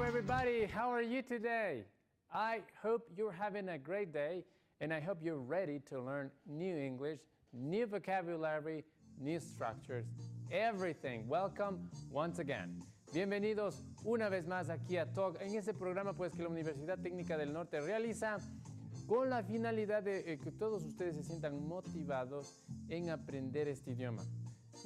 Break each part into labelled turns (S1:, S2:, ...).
S1: everybody, how are you today? I hope you're having a great day and I hope you're ready to learn new English, new vocabulary, new structures, everything. Welcome once again. Bienvenidos una vez más aquí a Talk, en este programa pues que la Universidad Técnica del Norte realiza con la finalidad de que todos ustedes se sientan motivados en aprender este idioma.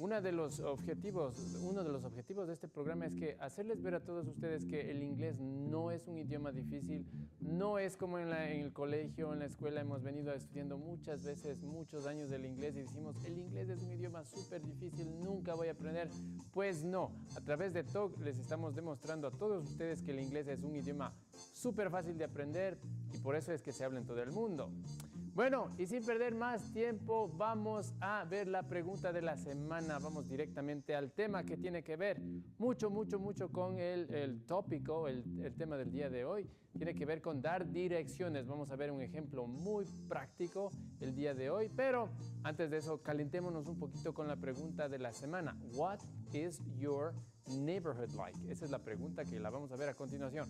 S1: Uno de los objetivos de este programa es que hacerles ver a todos ustedes que el inglés no es un idioma difícil, no es como en el colegio, en la escuela hemos venido estudiando muchas veces, muchos años del inglés y decimos el inglés es un idioma súper difícil, nunca voy a aprender. Pues no, a través de Talk les estamos demostrando a todos ustedes que el inglés es un idioma súper fácil de aprender y por eso es que se habla en todo el mundo. Bueno, y sin perder más tiempo, vamos a ver la pregunta de la semana. Vamos directamente al tema que tiene que ver mucho con el tópico, el tema del día de hoy. Tiene que ver con dar direcciones. Vamos a ver un ejemplo muy práctico el día de hoy. Pero antes de eso, calentémonos un poquito con la pregunta de la semana. What is your neighborhood like? Esa es la pregunta que la vamos a ver a continuación.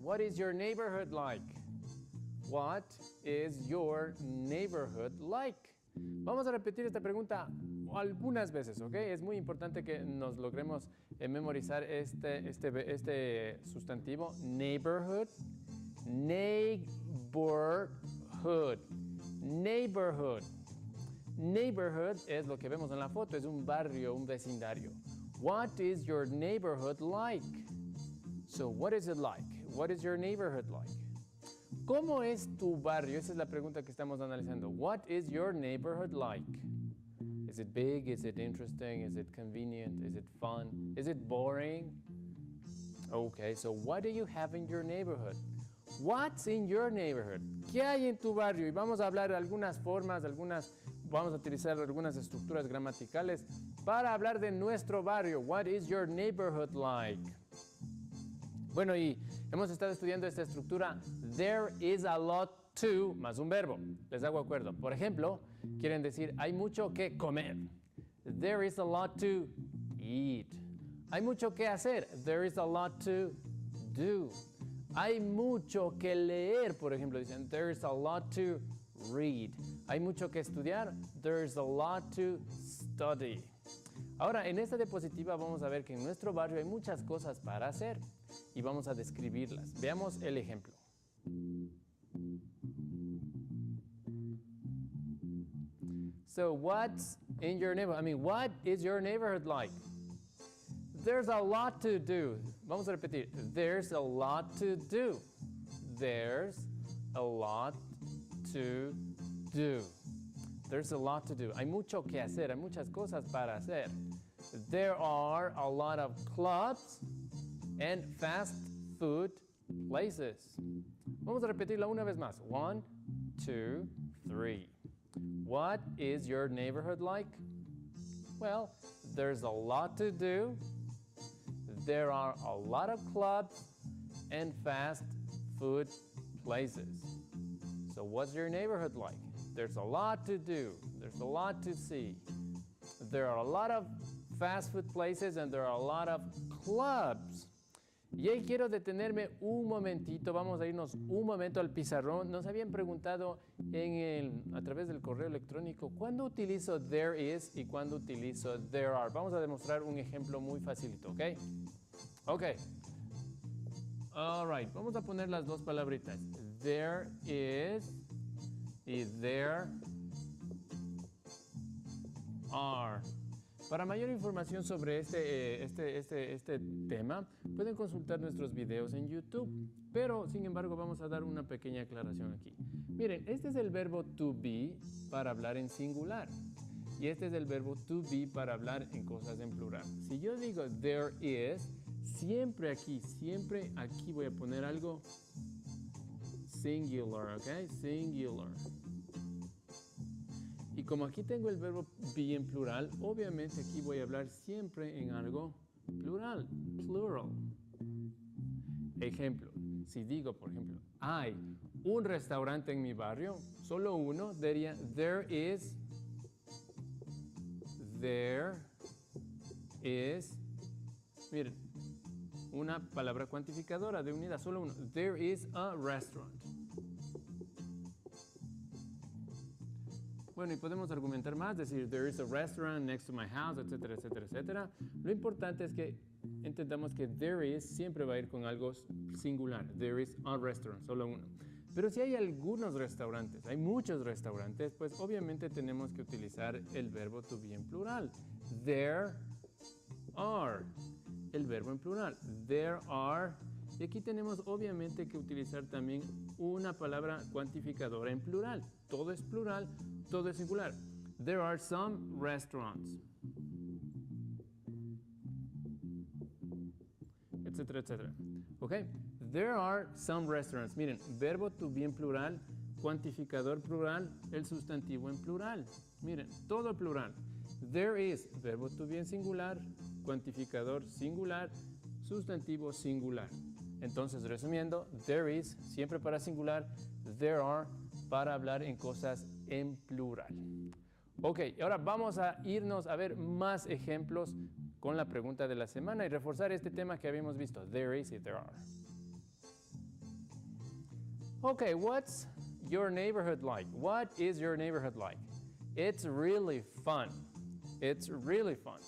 S1: What is your neighborhood like? What is your neighborhood like? Vamos a repetir esta pregunta algunas veces, ¿ok? Es muy importante que nos logremos memorizar este sustantivo, neighborhood. Neighborhood. Neighborhood. Neighborhood es lo que vemos en la foto, es un barrio, un vecindario. What is your neighborhood like? So, what is it like? What is your neighborhood like? ¿Cómo es tu barrio? Esa es la pregunta que estamos analizando. What is your neighborhood like? Is it big? Is it interesting? Is it convenient? Is it fun? Is it boring? Okay, so what do you have in your neighborhood? What's in your neighborhood? ¿Qué hay en tu barrio? Y vamos a hablar de algunas formas, vamos a utilizar algunas estructuras gramaticales para hablar de nuestro barrio. What is your neighborhood like? Bueno, y hemos estado estudiando esta estructura, there is a lot to, más un verbo. Les hago acuerdo. Por ejemplo, quieren decir, hay mucho que comer. There is a lot to eat. Hay mucho que hacer. There is a lot to do. Hay mucho que leer, por ejemplo, dicen, there is a lot to read. Hay mucho que estudiar. There is a lot to study. Ahora, en esta diapositiva vamos a ver que en nuestro barrio hay muchas cosas para hacer. Y vamos a describirlas. Veamos el ejemplo. So, what's in your neighborhood? What is your neighborhood like? There's a lot to do. Vamos a repetir. There's a lot to do. There's a lot to do. There's a lot to do. Hay mucho que hacer. Hay muchas cosas para hacer. There are a lot of clubs and fast food places. Vamos a repetirla una vez más. 1, 2, 3. What is your neighborhood like? Well, there's a lot to do. There are a lot of clubs and fast food places. So what's your neighborhood like? There's a lot to do. There's a lot to see. There are a lot of fast food places and there are a lot of clubs. Y ahí quiero detenerme un momentito, vamos a irnos un momento al pizarrón. Nos habían preguntado a través del correo electrónico ¿cuándo utilizo there is y cuándo utilizo there are? Vamos a demostrar un ejemplo muy facilito, ¿ok? Ok. All right, vamos a poner las dos palabritas. There is y there are. Para mayor información sobre este tema, pueden consultar nuestros videos en YouTube. Pero, sin embargo, vamos a dar una pequeña aclaración aquí. Miren, este es el verbo to be para hablar en singular. Y este es el verbo to be para hablar en cosas en plural. Si yo digo there is, siempre aquí voy a poner algo singular, ¿ok? Singular. Y como aquí tengo el verbo be en plural, obviamente aquí voy a hablar siempre en algo plural, plural. Ejemplo, si digo, por ejemplo, hay un restaurante en mi barrio, solo uno, diría there is Miren, una palabra cuantificadora de unidad, solo uno. There is a restaurant. Bueno, y podemos argumentar más, decir, there is a restaurant next to my house, etcétera, etcétera, etcétera. Lo importante es que entendamos que there is siempre va a ir con algo singular. There is a restaurant, solo uno. Pero si hay algunos restaurantes, hay muchos restaurantes, pues obviamente tenemos que utilizar el verbo to be en plural. There are, el verbo en plural. There are, y aquí tenemos obviamente que utilizar también una palabra cuantificadora en plural. Todo es plural, todo es singular. There are some restaurants, etcétera, etcétera. ¿Ok? There are some restaurants. Miren, verbo to be en plural, cuantificador plural, el sustantivo en plural. Miren, todo plural. There is, verbo to be en singular, cuantificador singular, sustantivo singular. Entonces, resumiendo, there is, siempre para singular, there are, para hablar en cosas en plural. Ok, ahora vamos a irnos a ver más ejemplos con la pregunta de la semana y reforzar este tema que habíamos visto, there is y there are. Okay, what's your neighborhood like? What is your neighborhood like? It's really fun. It's really fun.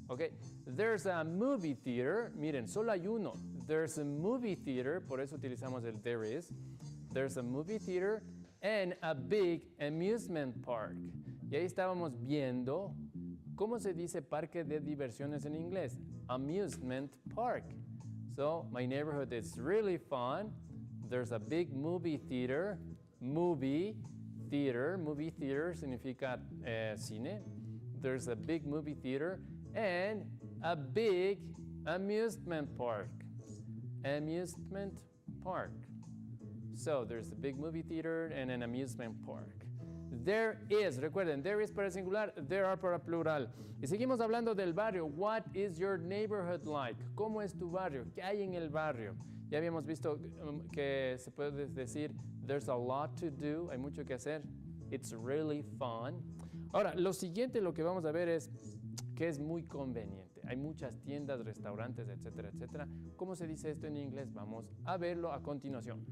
S1: Okay, there's a movie theater. Miren, solo hay uno. There's a movie theater, por eso utilizamos el there is. There's a movie theater and a big amusement park. Y ahí estábamos viendo cómo se dice parque de diversiones en inglés. Amusement park. So, my neighborhood is really fun. There's a big movie theater. Movie theater significa cine. There's a big movie theater and a big amusement park. Amusement park. So there's a big movie theater and an amusement park. There is, recuerden, there is para singular, there are para plural. Y seguimos hablando del barrio. What is your neighborhood like? ¿Cómo es tu barrio? ¿Qué hay en el barrio? Ya habíamos visto que se puede decir, there's a lot to do, hay mucho que hacer. It's really fun. Ahora, lo siguiente, lo que vamos a ver es que es muy conveniente. Hay muchas tiendas, restaurantes, etcétera, etcétera. ¿Cómo se dice esto en inglés? Vamos a verlo a continuación.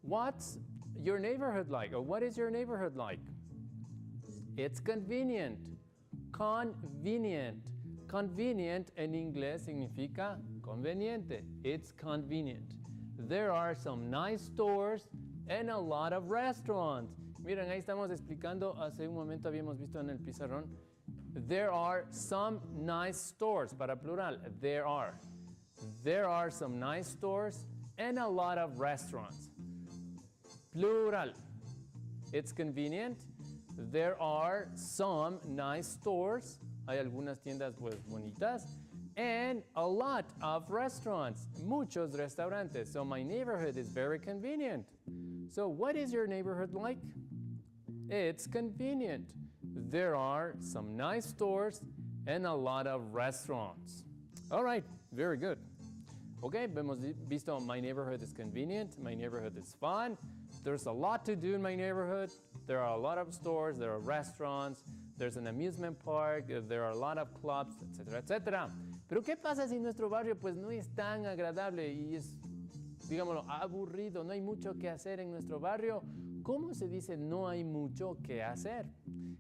S1: What's your neighborhood like? Or what is your neighborhood like? It's convenient. Convenient. Convenient en inglés significa conveniente. It's convenient. There are some nice stores and a lot of restaurants. Miren, ahí estamos explicando, hace un momento habíamos visto en el pizarrón. There are some nice stores, para plural, there are. There are some nice stores and a lot of restaurants. Plural. It's convenient. There are some nice stores. Hay algunas tiendas pues bonitas. And a lot of restaurants. Muchos restaurantes. So my neighborhood is very convenient. So what is your neighborhood like? It's convenient. There are some nice stores and a lot of restaurants. All right, very good. Okay, hemos visto my neighborhood is convenient, my neighborhood is fun. There's a lot to do in my neighborhood. There are a lot of stores, there are restaurants, there's an amusement park, there are a lot of clubs, etcétera, etcétera. Pero ¿qué pasa si nuestro barrio pues no es tan agradable y es, digámoslo, aburrido, no hay mucho que hacer en nuestro barrio? ¿Cómo se dice no hay mucho que hacer?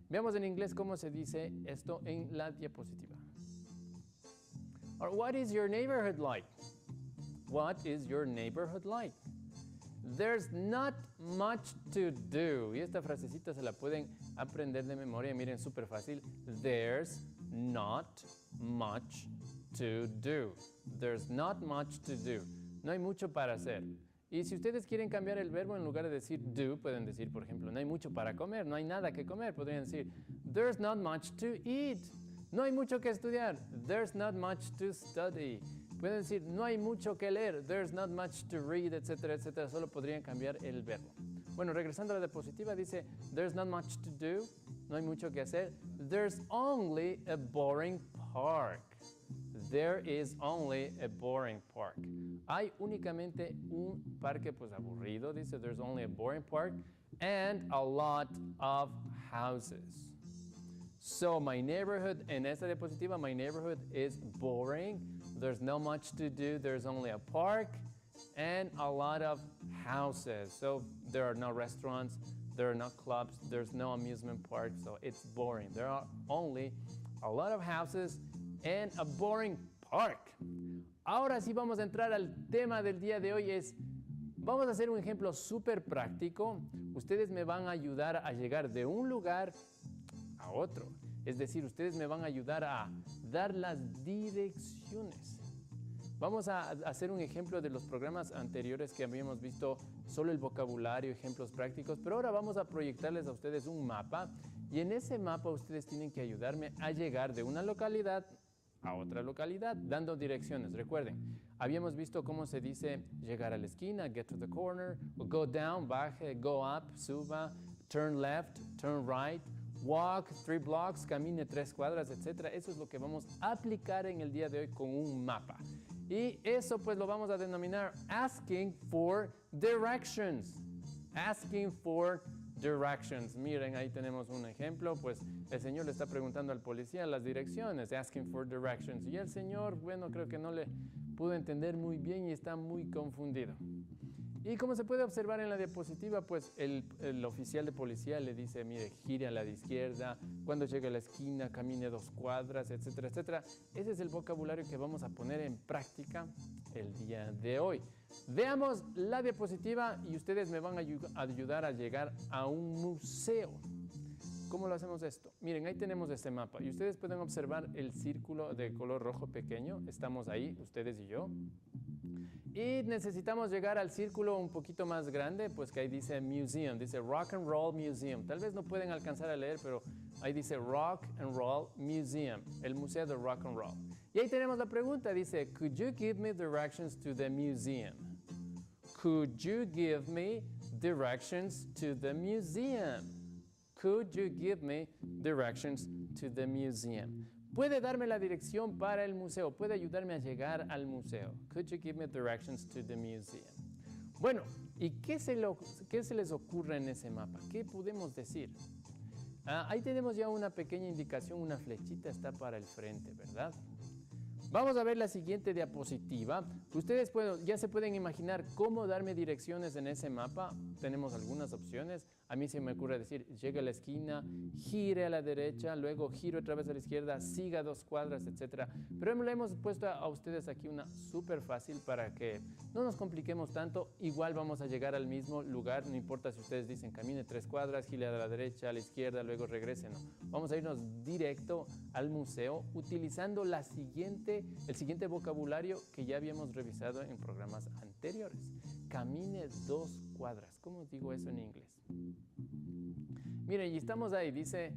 S1: Veamos en inglés cómo se dice esto en la diapositiva. Or what is your neighborhood like? What is your neighborhood like? There's not much to do. Y esta frasecita se la pueden aprender de memoria. Miren, súper fácil. There's not much to do. There's not much to do. No hay mucho para hacer. Y si ustedes quieren cambiar el verbo, en lugar de decir do, pueden decir, por ejemplo, no hay mucho para comer, no hay nada que comer. Podrían decir, there's not much to eat. No hay mucho que estudiar. There's not much to study. Pueden decir, no hay mucho que leer. There's not much to read, etcétera, etcétera. Solo podrían cambiar el verbo. Bueno, regresando a la diapositiva, dice, there's not much to do. No hay mucho que hacer. There's only a boring park. There is only a boring park. Hay únicamente un parque pues aburrido, dice, there's only a boring park, and a lot of houses. So my neighborhood, en esta diapositiva, my neighborhood is boring. There's not much to do. There's only a park and a lot of houses. So there are no restaurants, there are no clubs, there's no amusement park, so it's boring. There are only a lot of houses and a boring park. Ahora sí vamos a entrar al tema del día de hoy. Vamos a hacer un ejemplo súper práctico. Ustedes me van a ayudar a llegar de un lugar a otro. Es decir, ustedes me van a ayudar a dar las direcciones. Vamos a hacer un ejemplo de los programas anteriores que habíamos visto, solo el vocabulario, ejemplos prácticos, pero ahora vamos a proyectarles a ustedes un mapa y en ese mapa ustedes tienen que ayudarme a llegar de una localidad a otra localidad, dando direcciones. Recuerden, habíamos visto cómo se dice llegar a la esquina, get to the corner, go down, baje, go up, suba, turn left, turn right, walk 3 blocks, camine 3 cuadras, etc. Eso es lo que vamos a aplicar en el día de hoy con un mapa. Y eso pues lo vamos a denominar asking for directions. Asking for directions. Miren, ahí tenemos un ejemplo, pues el señor le está preguntando al policía las direcciones, asking for directions. Y el señor, bueno, creo que no le pudo entender muy bien y está muy confundido. Y como se puede observar en la diapositiva, pues el oficial de policía le dice, mire, gire a la de izquierda, cuando llegue a la esquina, camine 2 cuadras, etcétera, etcétera. Ese es el vocabulario que vamos a poner en práctica el día de hoy. Veamos la diapositiva y ustedes me van a ayudar a llegar a un museo. ¿Cómo lo hacemos esto? Miren, ahí tenemos este mapa y ustedes pueden observar el círculo de color rojo pequeño. Estamos ahí, ustedes y yo. Y necesitamos llegar al círculo un poquito más grande, pues que ahí dice museum, dice Rock and Roll Museum. Tal vez no pueden alcanzar a leer, pero ahí dice Rock and Roll Museum, el museo de rock and roll. Y ahí tenemos la pregunta, dice, could you give me directions to the museum? Could you give me directions to the museum? Could you give me directions to the museum? Puede darme la dirección para el museo, puede ayudarme a llegar al museo. Could you give me directions to the museum? Bueno, ¿y qué se les ocurre en ese mapa? ¿Qué podemos decir? Ahí tenemos ya una pequeña indicación, una flechita está para el frente, ¿verdad? Vamos a ver la siguiente diapositiva. Ustedes ya se pueden imaginar cómo darme direcciones en ese mapa. Tenemos algunas opciones. A mí se me ocurre decir, llegue a la esquina, gire a la derecha, luego gire otra vez a la izquierda, siga 2 cuadras, etc. Pero le hemos puesto a ustedes aquí una súper fácil para que no nos compliquemos tanto. Igual vamos a llegar al mismo lugar, no importa si ustedes dicen camine 3 cuadras, gire a la derecha, a la izquierda, luego regresen. No. Vamos a irnos directo al museo utilizando el siguiente vocabulario que ya habíamos revisado en programas anteriores. Camine 2 cuadras. ¿Cómo digo eso en inglés? Miren, y estamos ahí, dice,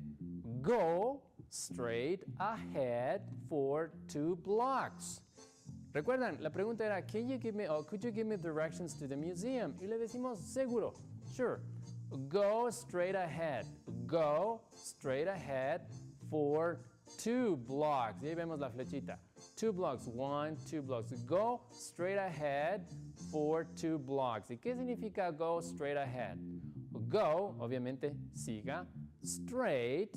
S1: go straight ahead for 2 blocks. ¿Recuerdan? La pregunta era, could you give me directions to the museum? Y le decimos, seguro, sure. Go straight ahead. Go straight ahead for 2 blocks. Y ahí vemos la flechita. 2 blocks, 1, 2 blocks. Go straight ahead for 2 blocks. ¿Y qué significa go straight ahead? Go, obviamente, siga. Straight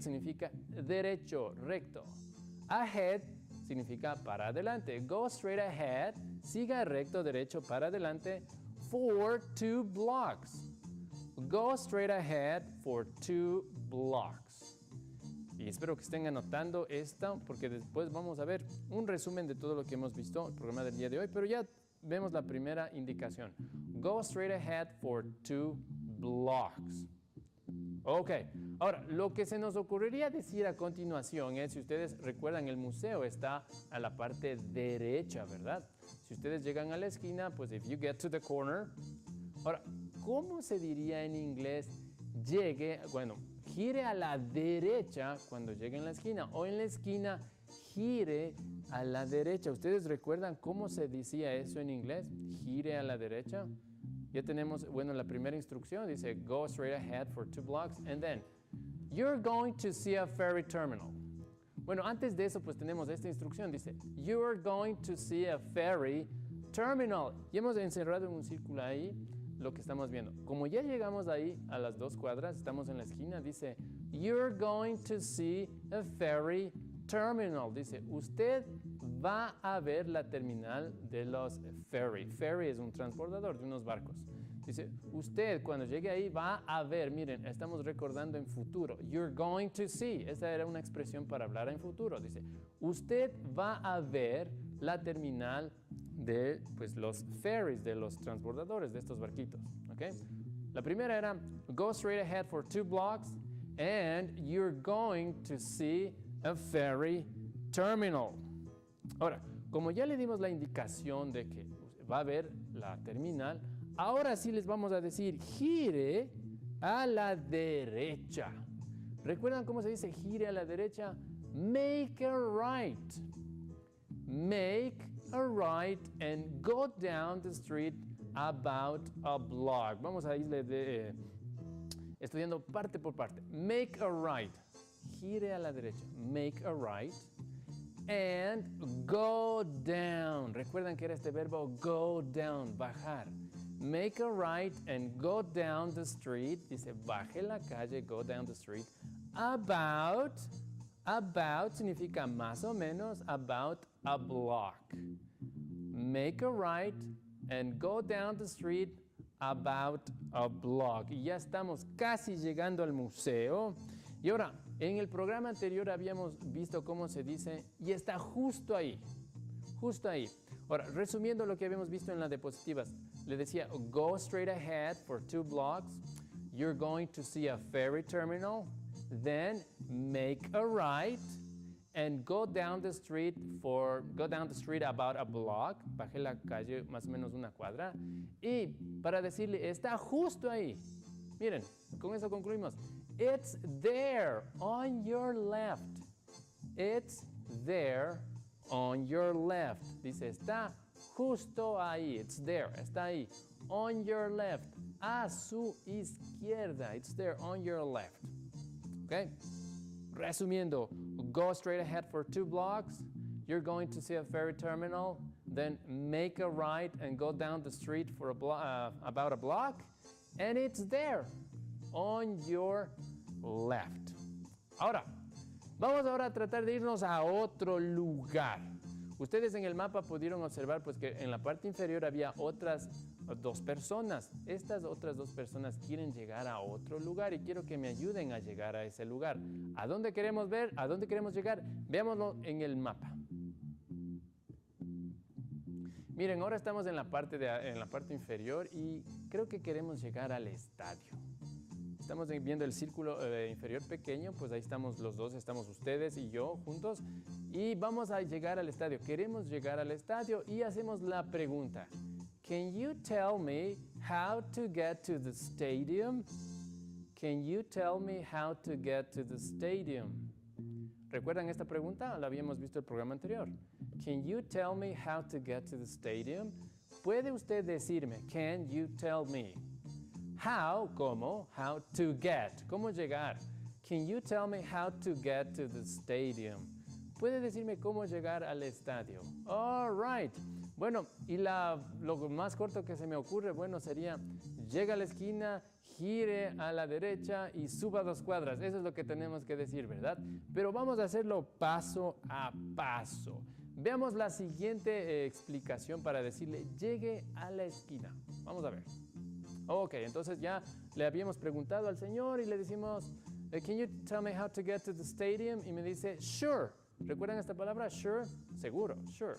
S1: significa derecho, recto. Ahead significa para adelante. Go straight ahead, siga recto, derecho, para adelante for 2 blocks. Go straight ahead for 2 blocks. Y espero que estén anotando esto porque después vamos a ver un resumen de todo lo que hemos visto en el programa del día de hoy, pero ya vemos la primera indicación. Go straight ahead for 2 blocks. Ok, ahora lo que se nos ocurriría decir a continuación es, si ustedes recuerdan, el museo está a la parte derecha, ¿verdad? Si ustedes llegan a la esquina, pues if you get to the corner. Ahora, ¿cómo se diría en inglés gire a la derecha cuando llegue en la esquina? O en la esquina, gire a la derecha. ¿Ustedes recuerdan cómo se decía eso en inglés? Gire a la derecha. Ya tenemos, la primera instrucción dice, go straight ahead for 2 blocks, and then, you're going to see a ferry terminal. Bueno, antes de eso, pues tenemos esta instrucción, dice, you're going to see a ferry terminal. Y hemos encerrado en un círculo ahí lo que estamos viendo. Como ya llegamos ahí a las 2 cuadras, estamos en la esquina, dice, you're going to see a ferry terminal. Dice, usted va a ver la terminal de los ferry. Ferry es un transportador de unos barcos. Dice, usted cuando llegue ahí va a ver, miren, estamos recordando en futuro. You're going to see. Esa era una expresión para hablar en futuro. Dice, usted va a ver la terminal de pues, los ferries, de los transportadores, de estos barquitos. ¿Okay? La primera era, go straight ahead for 2 blocks and you're going to see a ferry terminal. Ahora, como ya le dimos la indicación de que va a haber la terminal, ahora sí les vamos a decir, gire a la derecha. ¿Recuerdan cómo se dice gire a la derecha? Make a right. Make a right and go down the street about a block. Vamos a irle estudiando parte por parte. Make a right. Gire a la derecha. Make a right. And go down. ¿Recuerdan que era este verbo go down, bajar? Make a right and go down the street. Dice, baje la calle, go down the street. About significa más o menos, about a block. Make a right and go down the street about a block. Y ya estamos casi llegando al museo. Y ahora, en el programa anterior habíamos visto cómo se dice, y está justo ahí, justo ahí. Ahora, resumiendo lo que habíamos visto en las diapositivas, le decía, go straight ahead for 2 blocks, you're going to see a ferry terminal, then make a right, and go down the street about a block, baje la calle más o menos una cuadra, y para decirle, está justo ahí. Miren, con eso concluimos. It's there on your left. It's there on your left. Dice, está justo ahí. It's there, está ahí. On your left. A su izquierda. It's there on your left. Okay? Resumiendo, go straight ahead for 2 blocks. You're going to see a ferry terminal. Then make a right and go down the street for about a block. And it's there on your left. Ahora, vamos ahora a tratar de irnos a otro lugar. Ustedes en el mapa pudieron observar pues, que en la parte inferior había otras 2 personas. Estas otras 2 personas quieren llegar a otro lugar y quiero que me ayuden a llegar a ese lugar. ¿A dónde queremos ver? ¿A dónde queremos llegar? Veámoslo en el mapa. Miren, ahora estamos en la parte inferior y creo que queremos llegar al estadio. Estamos viendo el círculo inferior pequeño, pues ahí estamos los dos, estamos ustedes y yo juntos y vamos a llegar al estadio. Queremos llegar al estadio y hacemos la pregunta. Can you tell me how to get to the stadium? Can you tell me how to get to the stadium? ¿Recuerdan esta pregunta? La habíamos visto en el programa anterior. Can you tell me how to get to the stadium? ¿Puede usted decirme? Can you tell me? How, ¿cómo? How to get, ¿cómo llegar? Can you tell me how to get to the stadium? ¿Puede decirme cómo llegar al estadio? All right. Bueno, y lo más corto que se me ocurre, bueno, sería, llega a la esquina, gire a la derecha y suba 2 cuadras. Eso es lo que tenemos que decir, ¿verdad? Pero vamos a hacerlo paso a paso. Veamos la siguiente explicación para decirle, llegue a la esquina. Vamos a ver. Ok, entonces ya le habíamos preguntado al señor y le decimos, can you tell me how to get to the stadium? Y me dice, sure. ¿Recuerdan esta palabra? Sure. Seguro. Sure.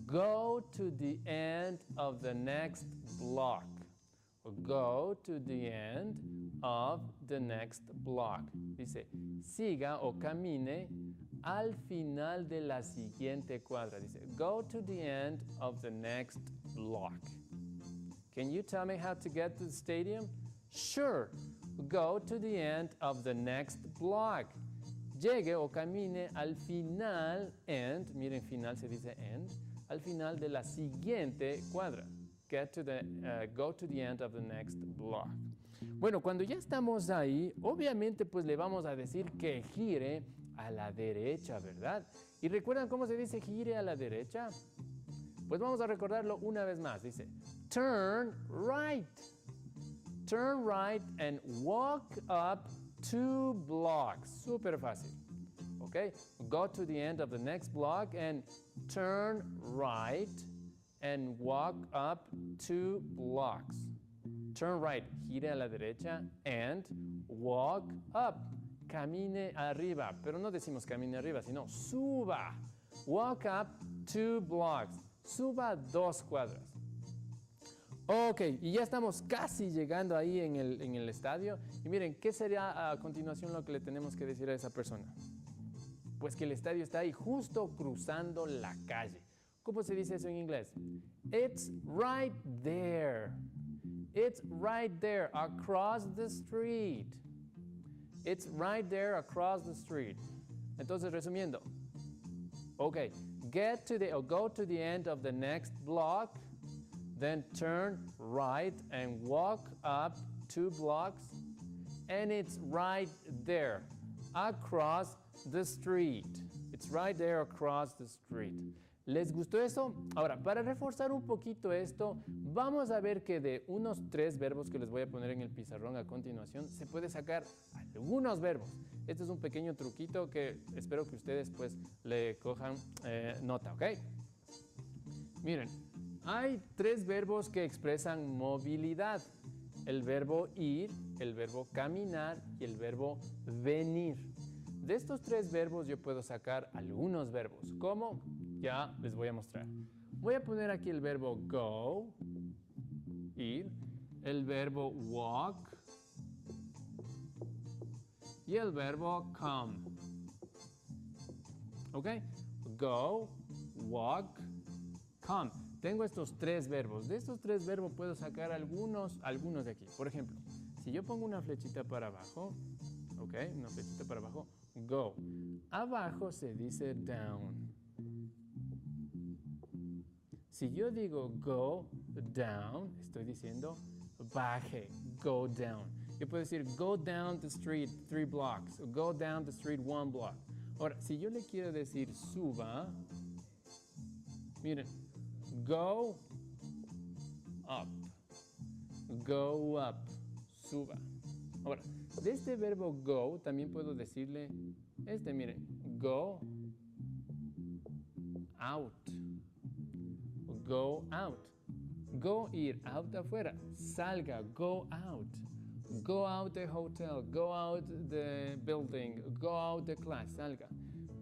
S1: Go to the end of the next block. Go to the end of the next block. Dice, siga o camine al final de la siguiente cuadra. Dice, go to the end of the next block. Can you tell me how to get to the stadium? Sure. Go to the end of the next block. Llegue o camine al final, end, miren, final se dice end, al final de la siguiente cuadra. Go to the end of the next block. Bueno, cuando ya estamos ahí, obviamente pues le vamos a decir que gire a la derecha, ¿verdad? ¿Y recuerdan cómo se dice gire a la derecha? Pues vamos a recordarlo una vez más. Dice, turn right. Turn right and walk up 2 blocks. Súper fácil. Okay? Go to the end of the next block and turn right and walk up 2 blocks. Turn right, gire a la derecha and walk up. Camine arriba, pero no decimos camine arriba, sino suba. Walk up 2 blocks. Suba 2 cuadras. Ok, y ya estamos casi llegando ahí en el estadio. Y miren, ¿qué sería a continuación lo que le tenemos que decir a esa persona? Pues que el estadio está ahí justo cruzando la calle. ¿Cómo se dice eso en inglés? It's right there. It's right there across the street. It's right there across the street. Entonces, resumiendo. Okay, go to the end of the next block, then turn right and walk up 2 blocks, and it's right there across the street. It's right there across the street. ¿Les gustó eso? Ahora, para reforzar un poquito esto, vamos a ver que de unos 3 verbos que les voy a poner en el pizarrón a continuación, se puede sacar algunos verbos. Este es un pequeño truquito que espero que ustedes pues le cojan nota, ¿ok? Miren, hay 3 verbos que expresan movilidad. El verbo ir, el verbo caminar y el verbo venir. De estos 3 verbos yo puedo sacar algunos verbos. ¿Cómo? Ya les voy a mostrar. Voy a poner aquí el verbo go, ir, el verbo walk y el verbo come. ¿Ok? Go, walk, come. Tengo estos 3 verbos. De estos 3 verbos puedo sacar algunos de aquí. Por ejemplo, si yo pongo una flechita para abajo, ¿ok? Una flechita para abajo, go. Abajo se dice down. Si yo digo go down, estoy diciendo baje, go down. Yo puedo decir go down the street 3 blocks, o go down the street 1 block. Ahora, si yo le quiero decir suba, miren, go up, suba. Ahora, de este verbo go también puedo decirle miren, go out. Go out. Go, ir, out afuera. Salga, go out. Go out the hotel, go out the building, go out the class, salga.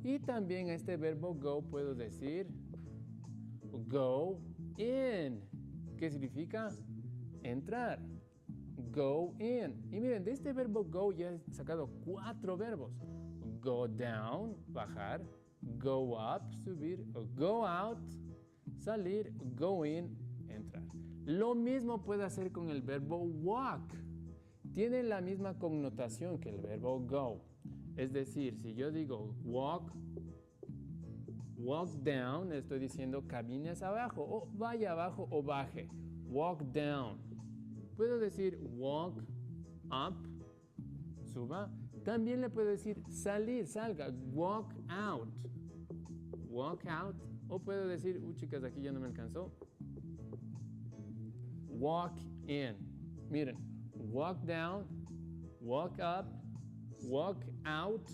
S1: Y también a este verbo go puedo decir go in. ¿Qué significa? Entrar. Go in. Y miren, de este verbo go ya he sacado 4 verbos. Go down, bajar. Go up, subir. Go out, salir. Go in, entrar. Lo mismo puedo hacer con el verbo walk. Tiene la misma connotación que el verbo go. Es decir, si yo digo walk down, estoy diciendo camine hacia abajo, o vaya abajo o baje. Walk down. Puedo decir walk up, suba. También le puedo decir salir, salga. Walk out. O puedo decir, chicas, aquí ya no me alcanzó. Walk in. Miren, walk down, walk up, walk out,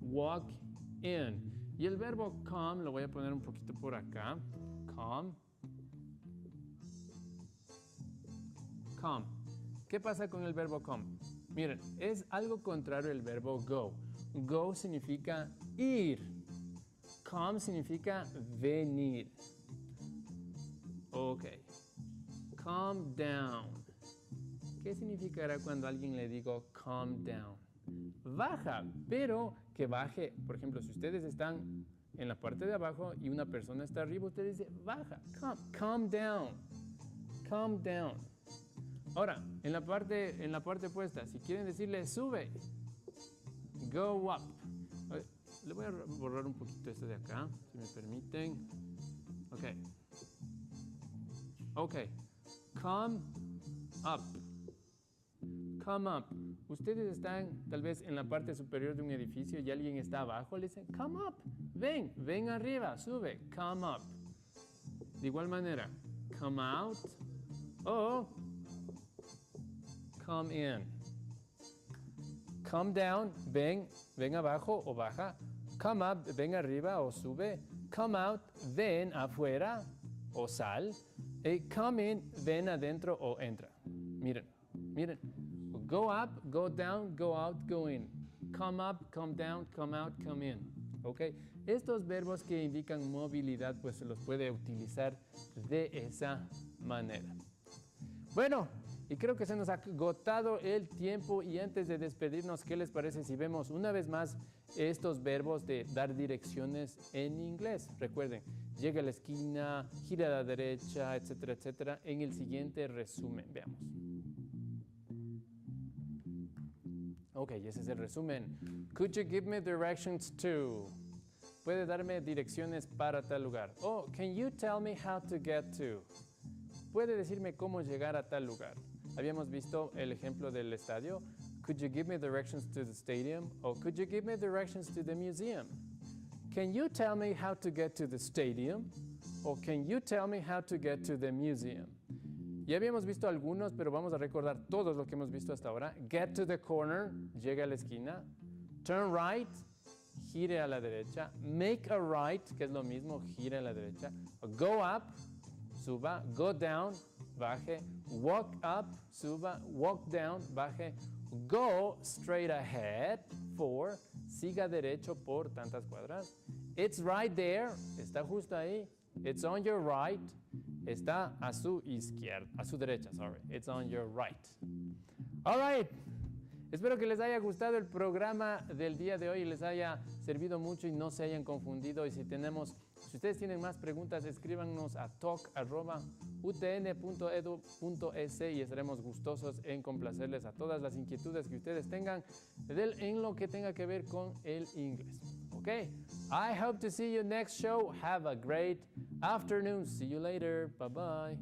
S1: walk in. Y el verbo come lo voy a poner un poquito por acá. Come. ¿Qué pasa con el verbo come? Miren, es algo contrario al verbo go. Go significa ir. Come significa venir. Ok. Calm down. ¿Qué significará cuando a alguien le digo calm down? Baja, pero que baje. Por ejemplo, si ustedes están en la parte de abajo y una persona está arriba, usted dice baja, calm down. Calm down. Ahora, en la parte opuesta, si quieren decirle sube, go up. Le voy a borrar un poquito esto de acá, si me permiten. Ok. Come up. Come up. Ustedes están tal vez en la parte superior de un edificio y alguien está abajo, le dicen, come up. Ven arriba, sube. Come up. De igual manera, come out o come in. Come down, ven abajo o baja. Come up, ven arriba o sube. Come out, ven afuera o sal. Come in, ven adentro o entra. Miren. Go up, go down, go out, go in. Come up, come down, come out, come in. ¿Ok? Estos verbos que indican movilidad, pues se los puede utilizar de esa manera. Bueno, y creo que se nos ha agotado el tiempo y antes de despedirnos, ¿qué les parece si vemos una vez más estos verbos de dar direcciones en inglés? Recuerden, llega a la esquina, gira a la derecha, etcétera, etcétera, en el siguiente resumen. Veamos. Ok, ese es el resumen. Could you give me directions to? Puede darme direcciones para tal lugar. Oh, can you tell me how to get to? Puede decirme cómo llegar a tal lugar. Habíamos visto el ejemplo del estadio. Could you give me directions to the stadium? Or could you give me directions to the museum? Can you tell me how to get to the stadium? Or can you tell me how to get to the museum? Ya habíamos visto algunos, pero vamos a recordar todos lo que hemos visto hasta ahora. Get to the corner, llegue a la esquina. Turn right, gire a la derecha. Make a right, que es lo mismo, gire a la derecha. Go up, suba. Go down, baje. Walk up, suba. Walk down, baje. Go straight ahead, 4. Siga derecho por tantas cuadras. It's right there, está justo ahí. It's on your right, está a su izquierda, a su derecha, sorry. It's on your right. All right. Espero que les haya gustado el programa del día de hoy y les haya servido mucho y no se hayan confundido. Y si ustedes tienen más preguntas, escríbanos a talk@utn.edu.es y estaremos gustosos en complacerles a todas las inquietudes que ustedes tengan en lo que tenga que ver con el inglés. Okay, I hope to see you next show. Have a great afternoon. See you later. Bye-bye.